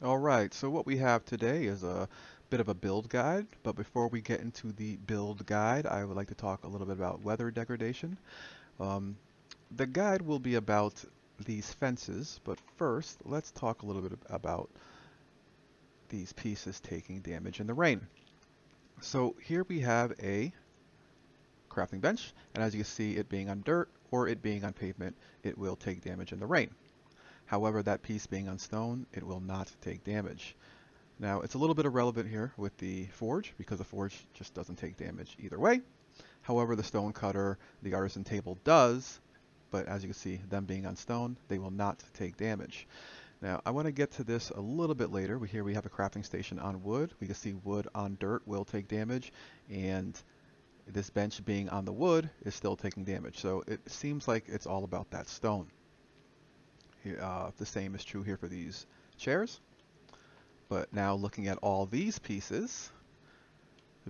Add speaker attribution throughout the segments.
Speaker 1: All right, so what we have today is a bit of a build guide, but before we get into the build guide, I would like to talk a little bit about weather degradation. Um, the guide will be about these fences, but first, let's talk a little bit about these pieces taking damage in the rain. So here we have a crafting bench, and as you can see, it being on dirt or it being on pavement, it will take damage in the rain. However, that piece being on stone, it will not take damage. Now, it's a little bit irrelevant here with the forge because the forge just doesn't take damage either way. However, the stone cutter, the artisan table does, but as you can see, them being on stone, they will not take damage. Now, I want to get to this a little bit later. Here we have a crafting station on wood. We can see wood on dirt will take damage, and this bench being on the wood is still taking damage. So it seems like it's all about that stone. The same is true here for these chairs. But now looking at all these pieces,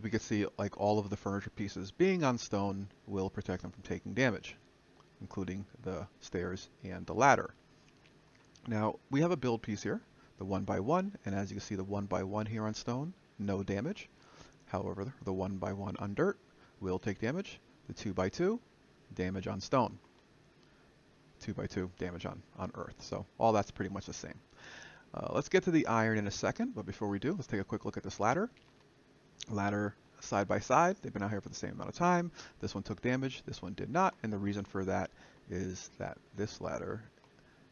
Speaker 1: we can see like all of the furniture pieces being on stone will protect them from taking damage, including the stairs and the ladder. Now we have a build piece here, the 1x1, and as you can see the 1x1 here on stone, no damage. However, the 1x1 on dirt will take damage. The 2x2, damage on stone. 2x2, damage on earth. So all that's pretty much the same. Let's get to the iron in a second, but before we do, let's take a quick look at this ladder side by side. They've been out here for the same amount of time. This one took damage, this one did not, and the reason for that is that this ladder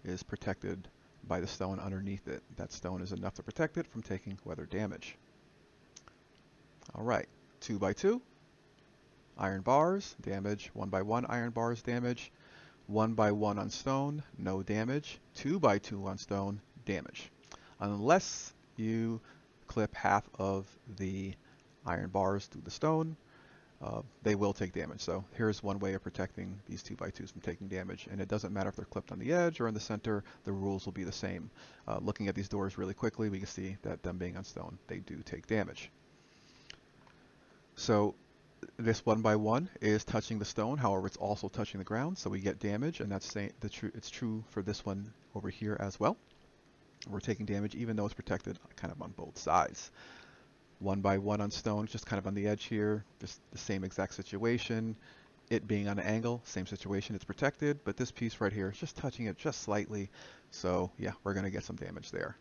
Speaker 1: is protected by the stone underneath it. That stone is enough to protect it from taking weather damage. All right, 2x2, iron bars, damage, 1x1 iron bars damage, 1x1 on stone, no damage, 2x2 on stone, damage. Unless you clip half of the iron bars through the stone, they will take damage. So here's one way of protecting these 2x2s from taking damage. And it doesn't matter if they're clipped on the edge or in the center, the rules will be the same. Looking at these doors really quickly, we can see that them being on stone, they do take damage. So this 1x1 is touching the stone, however it's also touching the ground, so we get damage, and it's true for this one over here as well. We're taking damage even though it's protected kind of on both sides. 1x1 on stone, just kind of on the edge here, just the same exact situation. It being on an angle, same situation, it's protected, but this piece right here is just touching it just slightly, so yeah, we're going to get some damage there.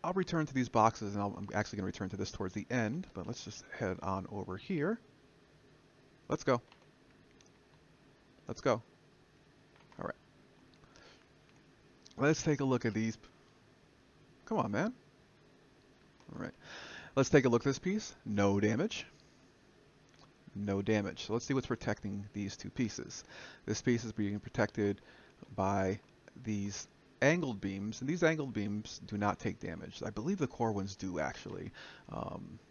Speaker 1: I'll return to these boxes, and I'm actually going to return to this towards the end, but let's just head on over here. Let's go. Let's go. All right. Let's take a look at these. Come on, man. All right. Let's take a look at this piece. No damage. No damage. So let's see what's protecting these two pieces. This piece is being protected by these angled beams, and these angled beams do not take damage. I believe the core ones do actually.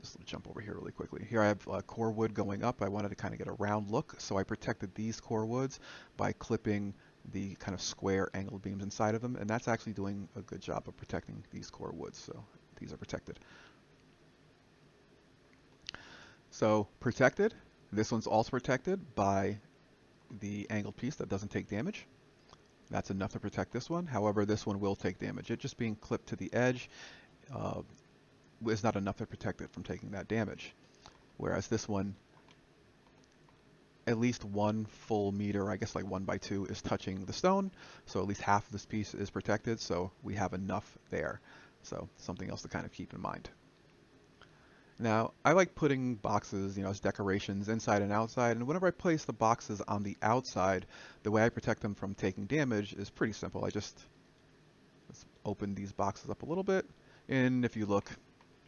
Speaker 1: Just jump over here really quickly. Here I have core wood going up. I wanted to kind of get a round look, so I protected these core woods by clipping the kind of square angled beams inside of them, and that's actually doing a good job of protecting these core woods, so these are protected. So protected. This one's also protected by the angled piece that doesn't take damage. That's enough to protect this one. However, this one will take damage. It just being clipped to the edge is not enough to protect it from taking that damage. Whereas this one, at least 1 full meter, I guess like 1x2, is touching the stone. So at least half of this piece is protected. So we have enough there. So something else to kind of keep in mind. Now, I like putting boxes, as decorations inside and outside, and whenever I place the boxes on the outside, the way I protect them from taking damage is pretty simple. Let's open these boxes up a little bit, and if you look,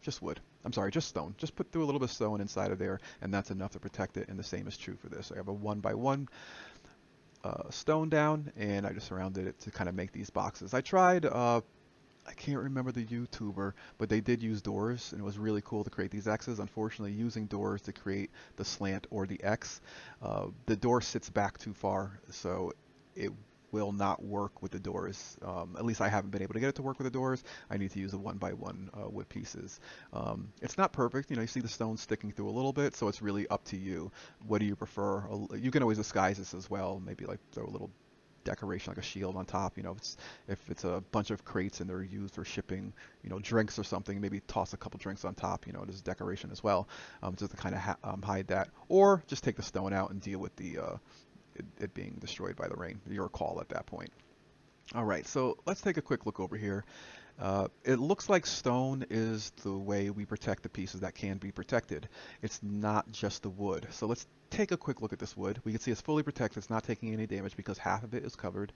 Speaker 1: just wood. I'm sorry, just stone. Just put through a little bit of stone inside of there, and that's enough to protect it, and the same is true for this. I have a 1x1 stone down, and I just surrounded it to kind of make these boxes. I tried I can't remember the YouTuber, but they did use doors, and it was really cool to create these X's. Unfortunately, using doors to create the slant or the X, the door sits back too far, so it will not work with the doors. At least I haven't been able to get it to work with the doors. I need to use a 1x1 wood pieces. It's not perfect. You see the stone sticking through a little bit, so it's really up to you. What do you prefer? You can always disguise this as well. Maybe like throw a little decoration like a shield on top. If it's a bunch of crates and they're used for shipping, drinks or something, maybe toss a couple drinks on top, as decoration as well, just to kind of hide that. Or just take the stone out and deal with it being destroyed by the rain. Your call at that point. All right, so let's take a quick look over here. It looks like stone is the way we protect the pieces that can be protected. It's not just the wood. So let's take a quick look at this wood. We can see it's fully protected. It's not taking any damage because half of it is covered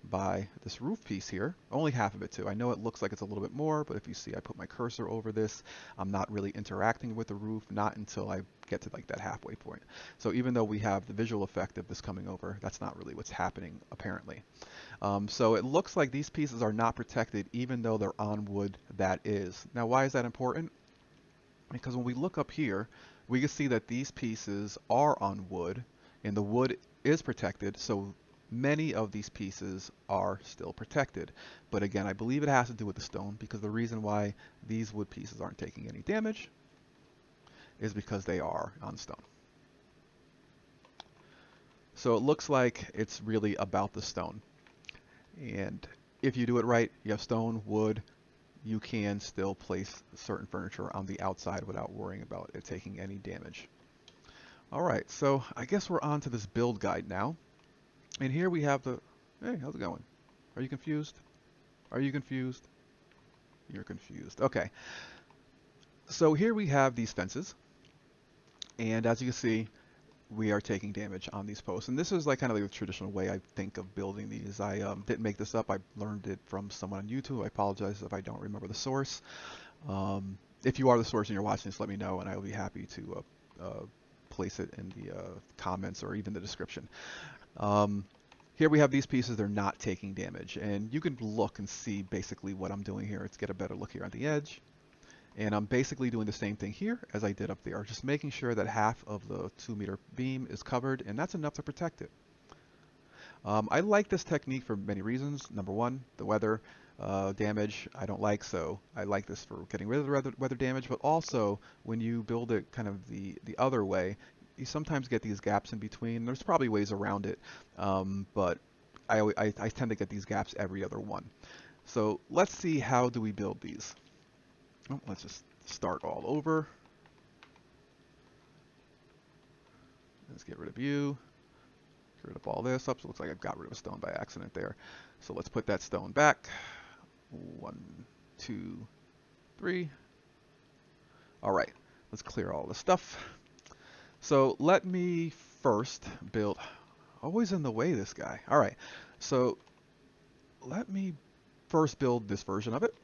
Speaker 1: by this roof piece here. Only half of it too. I know it looks like it's a little bit more, but if you see I put my cursor over this, I'm not really interacting with the roof, not until I get to like that halfway point. So even though we have the visual effect of this coming over, that's not really what's happening apparently. So it looks like these pieces are not protected even though they're on wood that is. Now why is that important? Because when we look up here, we can see that these pieces are on wood and the wood is protected, so many of these pieces are still protected. But again, I believe it has to do with the stone, because the reason why these wood pieces aren't taking any damage is because they are on stone. So it looks like it's really about the stone. And if you do it right, you have stone, wood, you can still place certain furniture on the outside without worrying about it taking any damage. All right, so I guess we're on to this build guide now. And here we have the, hey, how's it going? Are you confused? Are you confused? You're confused. Okay. So here we have these fences. And as you can see, we are taking damage on these posts. And this is like kind of like the traditional way I think of building these. I didn't make this up. I learned it from someone on YouTube. I apologize if I don't remember the source. If you are the source and you're watching this, let me know, and I will be happy to place it in the comments or even the description. Here we have these pieces. They're not taking damage. And you can look and see basically what I'm doing here. Let's get a better look here on the edge. And I'm basically doing the same thing here as I did up there, just making sure that half of the 2-meter beam is covered, and that's enough to protect it. I like this technique for many reasons. Number one, the weather damage I don't like, so I like this for getting rid of the weather damage, but also when you build it kind of the other way, you sometimes get these gaps in between. There's probably ways around it, but I tend to get these gaps every other one. So let's see, how do we build these? Oh, let's just start all over. Let's get rid of you. Get rid of all this up. So it looks like I've got rid of a stone by accident there. So let's put that stone back. 1, 2, 3. All right, let's clear all this stuff. So let me first build, always in the way, this guy. All right, so let me first build this version of it.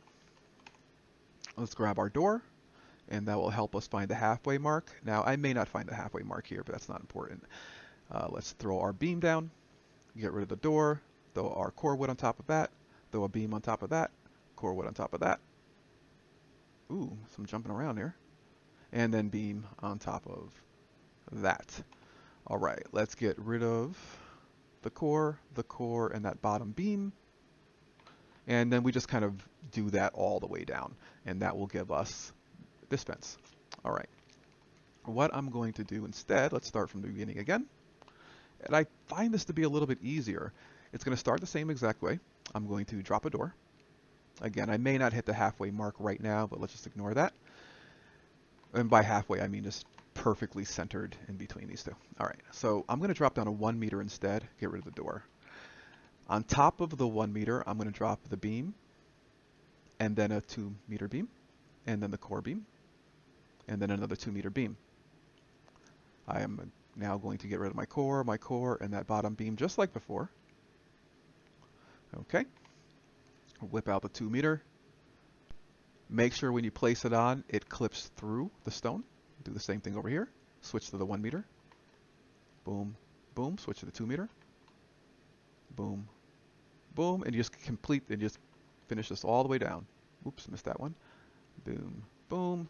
Speaker 1: Let's grab our door, and that will help us find the halfway mark. Now, I may not find the halfway mark here, but that's not important. Let's throw our beam down, get rid of the door, throw our core wood on top of that, throw a beam on top of that, core wood on top of that. Ooh, some jumping around here. And then beam on top of that. All right, let's get rid of the core, and that bottom beam. And then we just kind of do that all the way down, and that will give us this fence. All right. What I'm going to do instead, let's start from the beginning again. And I find this to be a little bit easier. It's going to start the same exact way. I'm going to drop a door. Again, I may not hit the halfway mark right now, but let's just ignore that. And by halfway, I mean just perfectly centered in between these two. All right, so I'm going to drop down a 1 meter instead, get rid of the door. On top of the 1 meter, I'm going to drop the beam, and then a 2 meter beam, and then the core beam, and then another 2 meter beam. I am now going to get rid of my core, and that bottom beam just like before. Okay. Whip out the 2 meter. Make sure when you place it on, it clips through the stone. Do the same thing over here. Switch to the 1 meter. Boom, boom. Switch to the 2 meter. Boom, boom. And you just complete and just finish this all the way down. Oops, missed that one. Boom, boom.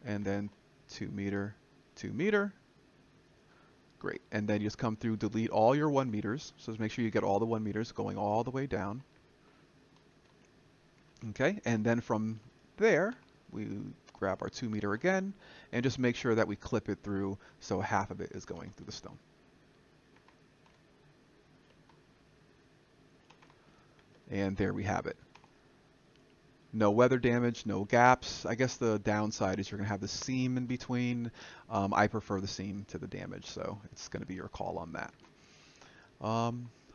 Speaker 1: And then 2 meter, 2 meter. Great. And then you just come through, delete all your 1 meters. So just make sure you get all the 1 meters going all the way down. Okay, and then from there, we grab our 2 meter again, and just make sure that we clip it through so half of it is going through the stone. And there we have it. No weather damage, no gaps. I guess the downside is you're going to have the seam in between. I prefer the seam to the damage, so it's going to be your call on that.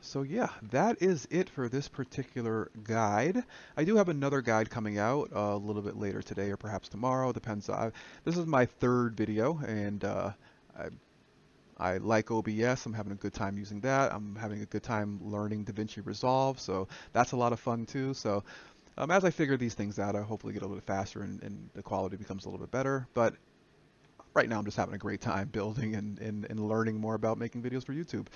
Speaker 1: So yeah, that is it for this particular guide. I do have another guide coming out a little bit later today or perhaps tomorrow, depends. This is my third video, and I like OBS. I'm having a good time using that. I'm having a good time learning DaVinci Resolve, so that's a lot of fun too. So as I figure these things out, I hopefully get a little bit faster and the quality becomes a little bit better. But right now I'm just having a great time building and learning more about making videos for YouTube.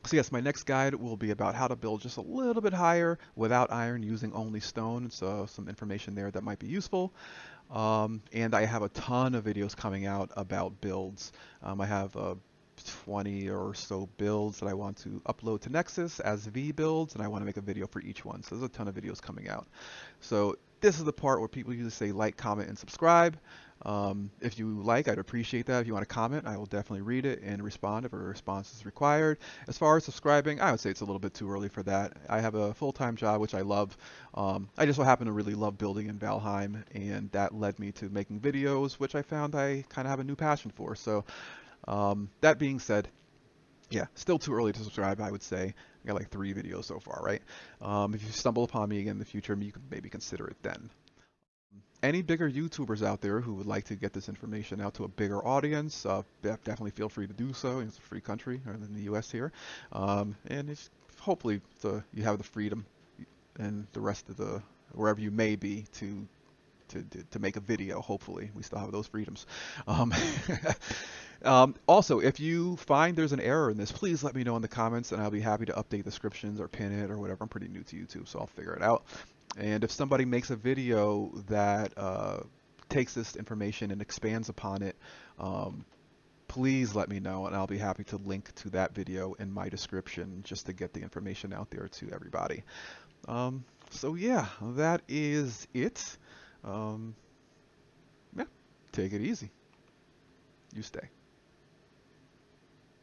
Speaker 1: So yes, my next guide will be about how to build just a little bit higher without iron using only stone. So some information there that might be useful. And I have a ton of videos coming out about builds. I have 20 or so builds that I want to upload to Nexus as V builds, and I want to make a video for each one. So there's a ton of videos coming out. So this is the part where people usually say like, comment, and subscribe. If you like, I'd appreciate that. If you want to comment, I will definitely read it and respond if a response is required. As far as subscribing, I would say it's a little bit too early for that. I have a full-time job, which I love. I just so happen to really love building in Valheim, and that led me to making videos, which I found I kind of have a new passion for. So that being said, yeah, still too early to subscribe, I would say. I got like 3 videos so far, right? If you stumble upon me again in the future, you can maybe consider it then. Any bigger YouTubers out there who would like to get this information out to a bigger audience, definitely feel free to do so. It's a free country, or in the U.S. here, and hopefully you have the freedom and the rest of the wherever you may be to make a video. Hopefully, we still have those freedoms. Um, Also, if you find there's an error in this, please let me know in the comments, and I'll be happy to update descriptions or pin it or whatever. I'm pretty new to YouTube, so I'll figure it out. And if somebody makes a video that takes this information and expands upon it, please let me know, and I'll be happy to link to that video in my description just to get the information out there to everybody. So yeah, that is it. Yeah, take it easy. You stay.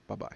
Speaker 1: Bye-bye.